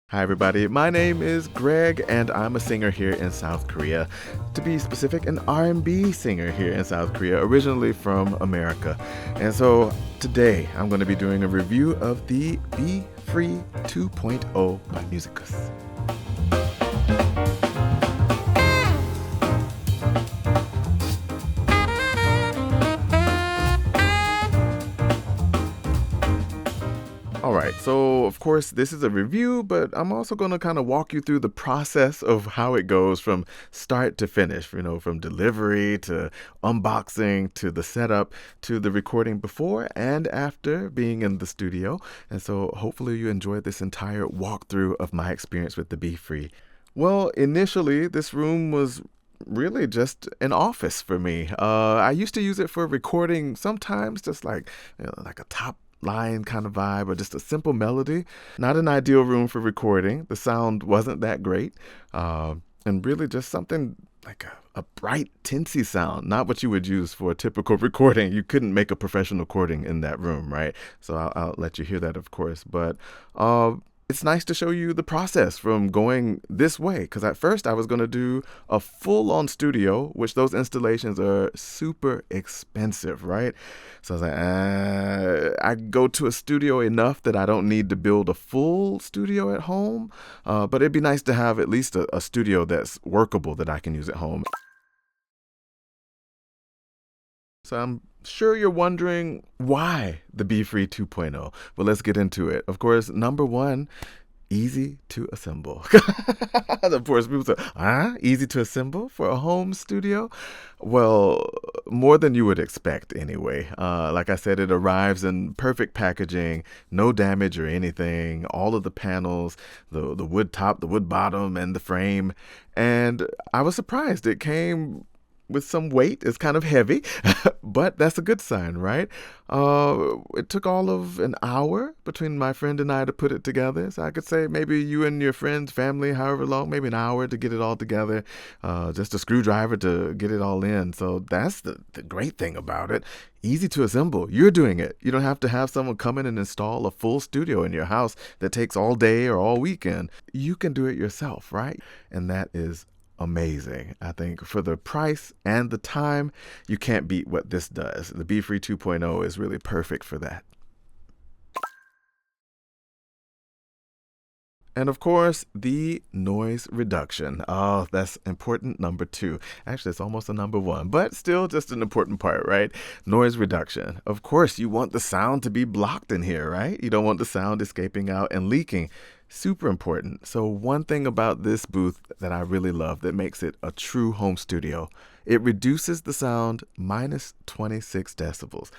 Hi everybody, my name is Greg and I'm a singer here in South Korea. To be specific, an R&B singer here in South Korea, originally from America. And so today I'm going to be doing a review of the Be Free 2.0 by MUSICUS. Alright, so of course this is a review, but I'm also going to kind of walk you through the process of how it goes from start to finish, from delivery to unboxing to the setup to the recording before and after being in the studio. And so hopefully you enjoyed this entire walkthrough of my experience with the Be Free. Well, initially this room was really just an office for me. I used to use it for recording sometimes, just like like a top line kind of vibe or just a simple melody. Not an ideal room for recording. The sound wasn't that great. And really just something like a bright, tinsy sound, not what you would use for a typical recording. You couldn't make a professional recording in that room, right? So I'll let you hear that, of course. But it's nice to show you the process from going this way, because at first I was going to do a full-on studio, which those installations are super expensive, right? So I was like, I go to a studio enough that I don't need to build a full studio at home, but it'd be nice to have at least a studio that's workable that I can use at home. So I'm sure you're wondering why the Be Free 2.0. Well, let's get into it. Of course, number one, easy to assemble. Of course, people say, easy to assemble for a home studio? Well, more than you would expect anyway. Like I said, it arrives in perfect packaging, no damage or anything, all of the panels, the wood top, the wood bottom, and the frame. And I was surprised. It came with some weight. It's kind of heavy, but that's a good sign, right? It took all of an hour between my friend and I to put it together. So I could say maybe you and your friends, family, however long, maybe an hour to get it all together. Just a screwdriver to get it all in. So that's the great thing about it. Easy to assemble. You're doing it. You don't have to have someone come in and install a full studio in your house that takes all day or all weekend. You can do it yourself, right? And that is amazing. I think for the price and the time, you can't beat what this does. The Be Free 2.0 is really perfect for that. And of course, the noise reduction. Oh, that's important number two. Actually, it's almost a number one, but still just an important part, right? Noise reduction. Of course, you want the sound to be blocked in here, right? You don't want the sound escaping out and leaking. Super important. So one thing about this booth that I really love that makes it a true home studio, it reduces the sound minus 26 decibels.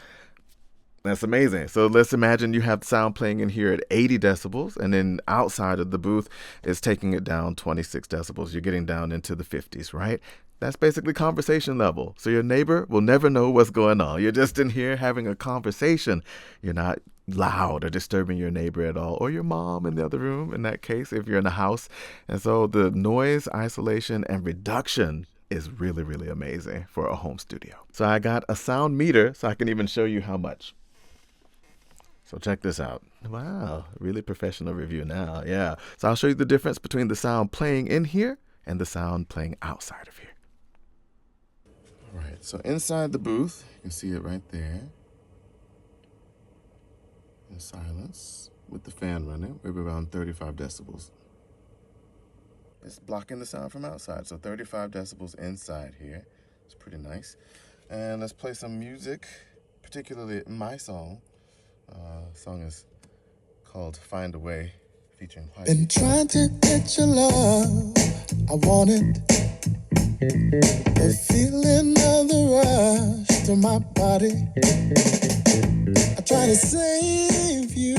That's amazing. So let's imagine you have sound playing in here at 80 decibels, and then outside of the booth is taking it down 26 decibels. You're getting down into the 50s, right? That's basically conversation level. So your neighbor will never know what's going on. You're just in here having a conversation. You're not loud or disturbing your neighbor at all, or your mom in the other room in that case, if you're in a house. And so the noise isolation and reduction is really, really amazing for a home studio. So I got a sound meter so I can even show you how much. So check this out. Wow, really professional review now. Yeah. So I'll show you the difference between the sound playing in here and the sound playing outside of here. All right, so inside the booth, you can see it right there. In silence with the fan running, we're around 35 decibels. It's blocking the sound from outside, so 35 decibels inside here. It's pretty nice. And let's play some music, particularly my song. Song is called Find a Way, featuring White. Been trying to get your love, I want it. The feeling of the rush to my body. I try to save you,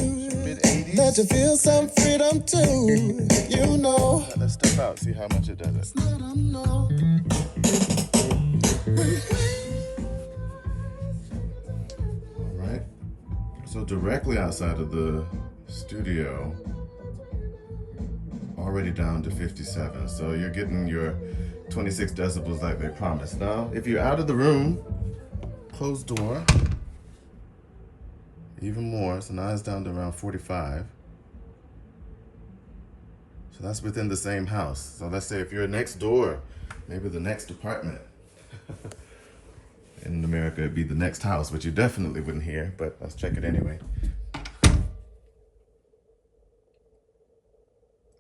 let you feel some freedom too, you know. Let's step out, see how much it does it. It's not a no. So directly outside of the studio, already down to 57. So you're getting your 26 decibels like they promised. Now, if you're out of the room, close door, even more. So now it's down to around 45. So that's within the same house. So let's say if you're next door, maybe the next apartment. In America, it'd be the next house, which you definitely wouldn't hear, but let's check it anyway.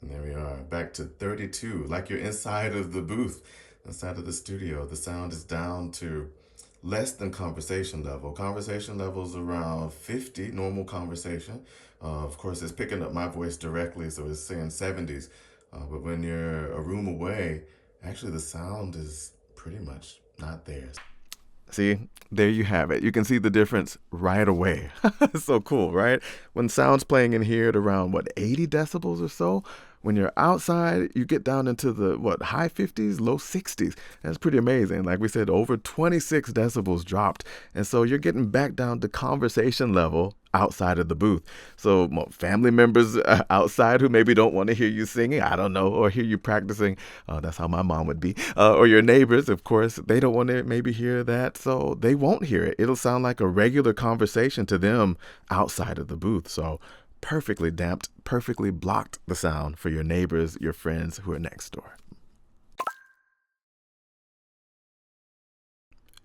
And there we are, back to 32, like you're inside of the booth, inside of the studio. The sound is down to less than conversation level. Conversation level is around 50, normal conversation. Of course, it's picking up my voice directly, so it's saying 70s. But when you're a room away, actually the sound is pretty much not there. See, there you have it. You can see the difference right away. It's so cool, right? When sound's playing in here at around, 80 decibels or so, when you're outside, you get down into the, high 50s, low 60s. That's pretty amazing. Like we said, over 26 decibels dropped. And so you're getting back down to conversation level outside of the booth. So family members outside who maybe don't want to hear you singing, I don't know, or hear you practicing. That's how my mom would be. Or your neighbors, of course, they don't want to maybe hear that. So they won't hear it. It'll sound like a regular conversation to them outside of the booth. So perfectly damped, perfectly blocked the sound for your neighbors, your friends who are next door.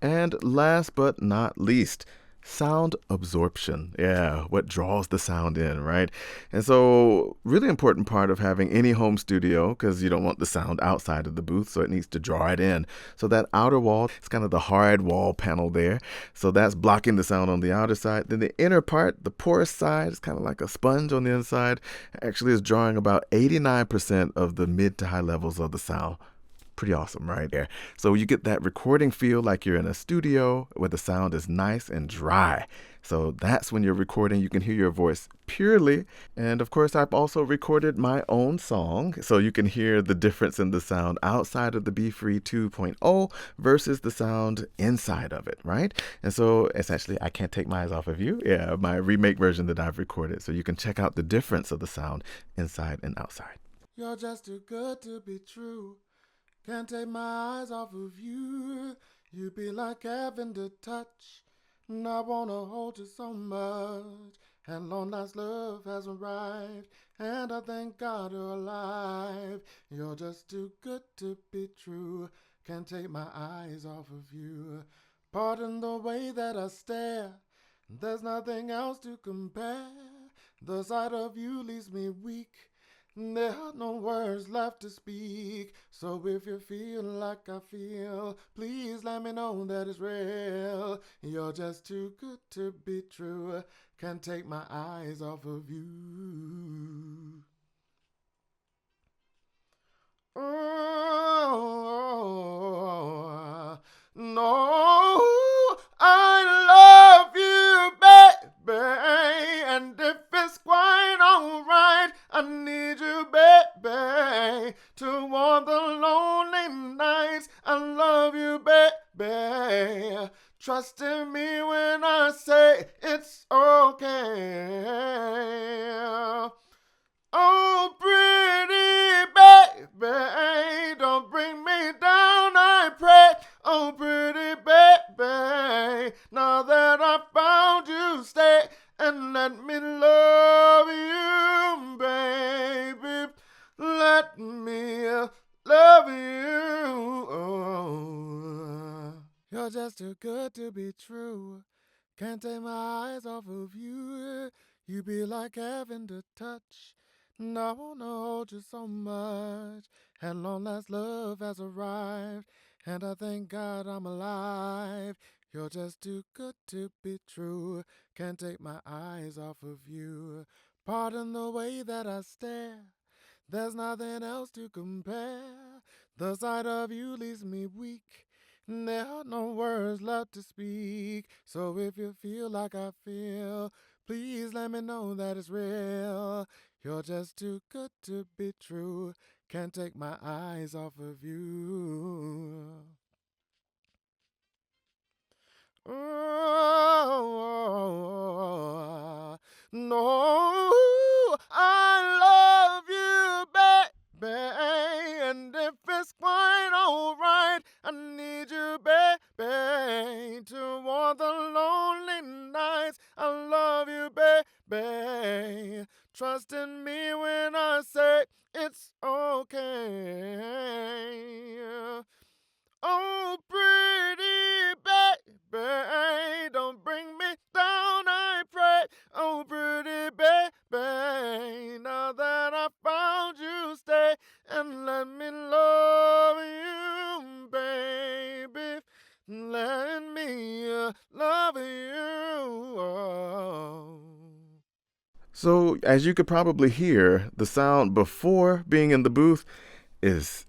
And last but not least, sound absorption. Yeah, what draws the sound in, right? And so, really important part of having any home studio, because you don't want the sound outside of the booth, so it needs to draw it in. So that outer wall, it's kind of the hard wall panel there. So that's blocking the sound on the outer side. Then the inner part, the porous side, is kind of like a sponge on the inside, actually is drawing about 89% of the mid to high levels of the sound. Pretty awesome, right there. So you get that recording feel like you're in a studio where the sound is nice and dry. So that's when you're recording. You can hear your voice purely. And of course, I've also recorded my own song. So you can hear the difference in the sound outside of the Be Free 2.0 versus the sound inside of it, right? And so essentially, I Can't Take My Eyes Off of You. Yeah, my remake version that I've recorded. So you can check out the difference of the sound inside and outside. You're just too good to be true. Can't take my eyes off of you. You be like heaven to touch. And I wanna hold you so much. And long last love has arrived. And I thank God you're alive. You're just too good to be true. Can't take my eyes off of you. Pardon the way that I stare. There's nothing else to compare. The sight of you leaves me weak. There are no words left to speak. So if you feel like I feel, please let me know that it's real. You're just too good to be true. Can't take my eyes off of you. Oh, no, I love you, baby. And if it's quite alright, I need you, baby, to warm the lonely nights. I love you, baby. Trust in me when I say it's okay. Oh, pretty baby, don't bring me down, I pray. Oh, pretty baby, now that I found you, stay and let me love you, baby. Let me love you. Oh, you're just too good to be true. Can't take my eyes off of you. You be like heaven to touch. And I wanna hold you so much. And long last love has arrived. And I thank God I'm alive. You're just too good to be true. Can't take my eyes off of you. Pardon the way that I stare. There's nothing else to compare. The sight of you leaves me weak. There are no words left to speak. So if you feel like I feel, please let me know that it's real. You're just too good to be true. Can't take my eyes off of you. Oh, no, I love you, baby. And if it's quite alright, I need you, baby, to warm the lonely nights. I love you, baby. Trust in me when I say it's So as you could probably hear, the sound before being in the booth is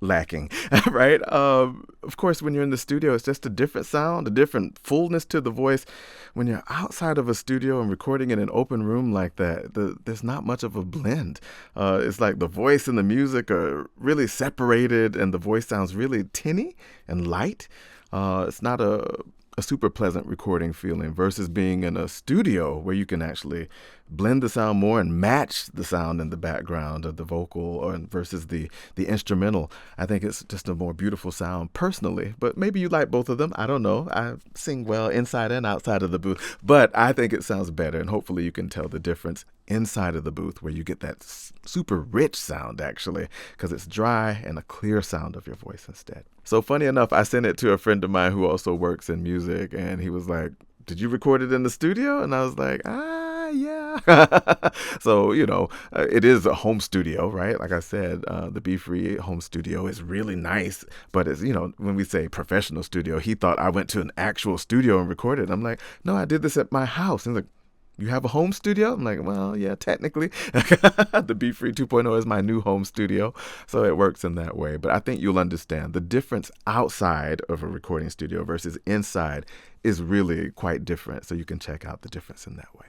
lacking, right? Of course, when you're in the studio, it's just a different sound, a different fullness to the voice. When you're outside of a studio and recording in an open room like that, there's not much of a blend. It's like the voice and the music are really separated, and the voice sounds really tinny and light. It's not a super pleasant recording feeling versus being in a studio where you can actually blend the sound more and match the sound in the background of the vocal or versus the instrumental. I think it's just a more beautiful sound personally, but maybe you like both of them. I don't know. I sing well inside and outside of the booth, but I think it sounds better, and hopefully you can tell the difference inside of the booth where you get that super rich sound actually, because it's dry and a clear sound of your voice instead. So funny enough, I sent it to a friend of mine who also works in music, and he was like, "Did you record it in the studio?" And I was like, yeah. So, it is a home studio, right? Like I said, the Be Free home studio is really nice, but it's, when we say professional studio, he thought I went to an actual studio and recorded. I'm like, no, I did this at my house. And he's like, you have a home studio? I'm like, well, yeah, technically. The Be Free 2.0 is my new home studio, so it works in that way. But I think you'll understand the difference outside of a recording studio versus inside is really quite different. So you can check out the difference in that way.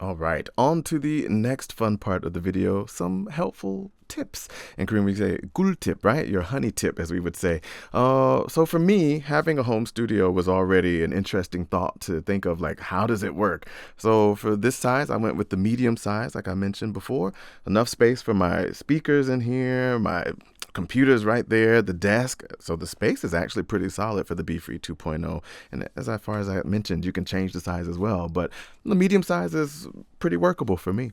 All right, on to the next fun part of the video, some helpful tips. In Korean, we say 꿀팁, right? Your honey tip, as we would say. So for me, having a home studio was already an interesting thought to think of, like, how does it work? So for this size, I went with the medium size, like I mentioned before. Enough space for my speakers in here, my computer's right there, the desk. So the space is actually pretty solid for the Be Free 2.0. And as far as I mentioned, you can change the size as well. But the medium size is pretty workable for me.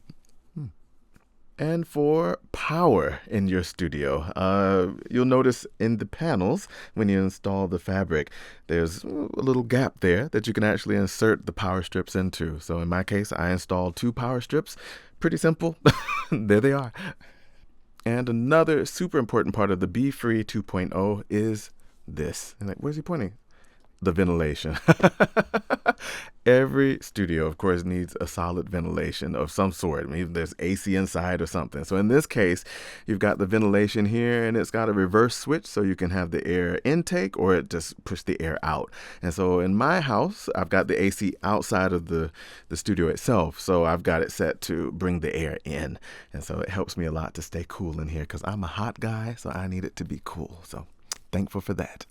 And for power in your studio, you'll notice in the panels, when you install the fabric, there's a little gap there that you can actually insert the power strips into. So in my case, I installed 2 power strips. Pretty simple. There they are. And another super important part of the Be Free 2.0 is this. And like, where's he pointing? The ventilation. Every studio, of course, needs a solid ventilation of some sort. I mean, there's AC inside or something. So in this case, you've got the ventilation here, and it's got a reverse switch so you can have the air intake or it just push the air out. And so in my house, I've got the AC outside of the studio itself. So I've got it set to bring the air in. And so it helps me a lot to stay cool in here because I'm a hot guy, so I need it to be cool. So thankful for that.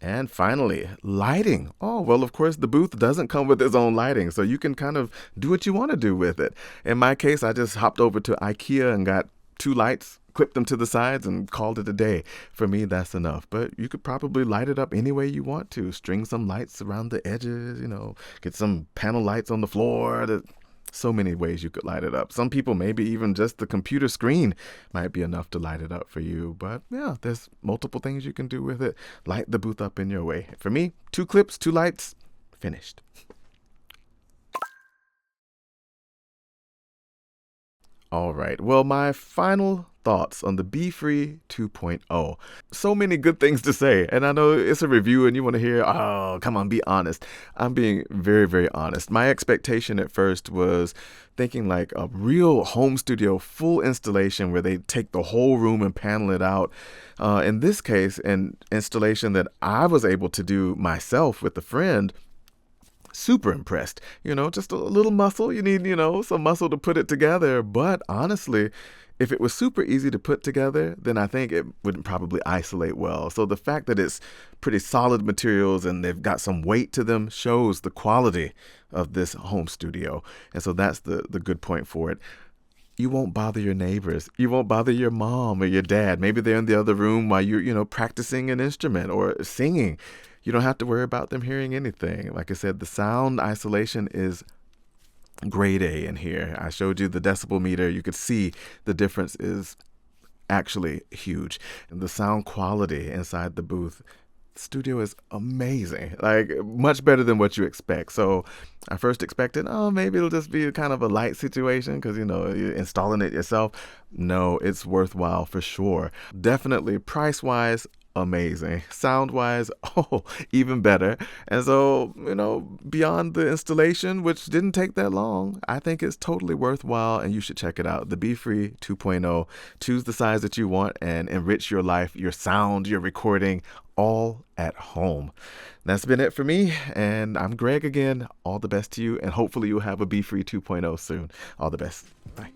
And finally, lighting. Oh, well, of course, the booth doesn't come with its own lighting, so you can kind of do what you want to do with it. In my case, I just hopped over to IKEA and got 2 lights, clipped them to the sides, and called it a day. For me, that's enough. But you could probably light it up any way you want to. String some lights around the edges, get some panel lights on the floor. So many ways you could light it up. Some people, maybe even just the computer screen might be enough to light it up for you. But yeah, there's multiple things you can do with it. Light the booth up in your way. For me, 2 clips, 2 lights, finished. All right. Well, my final thoughts on the Be Free 2.0. So many good things to say. And I know it's a review and you want to hear, oh, come on, be honest. I'm being very, very honest. My expectation at first was thinking like a real home studio, full installation where they take the whole room and panel it out. In this case, an installation that I was able to do myself with a friend. Super impressed. Just a little muscle. You need, some muscle to put it together. But honestly, if it was super easy to put together, then I think it wouldn't probably isolate well. So the fact that it's pretty solid materials and they've got some weight to them shows the quality of this home studio. And so that's the good point for it. You won't bother your neighbors. You won't bother your mom or your dad. Maybe they're in the other room while you're, practicing an instrument or singing. You don't have to worry about them hearing anything. Like I said, the sound isolation is grade A in here. I showed you the decibel meter. You could see the difference is actually huge. And the sound quality inside the booth, the studio is amazing, like much better than what you expect. So I first expected, maybe it'll just be kind of a light situation because, you're installing it yourself. No, it's worthwhile for sure. Definitely price-wise, amazing. Sound wise, oh, even better. And so, beyond the installation, which didn't take that long, I think it's totally worthwhile and you should check it out. The Be Free 2.0. Choose the size that you want and enrich your life, your sound, your recording, all at home. That's been it for me. And I'm Greg again. All the best to you. And hopefully you'll have a Be Free 2.0 soon. All the best. Bye.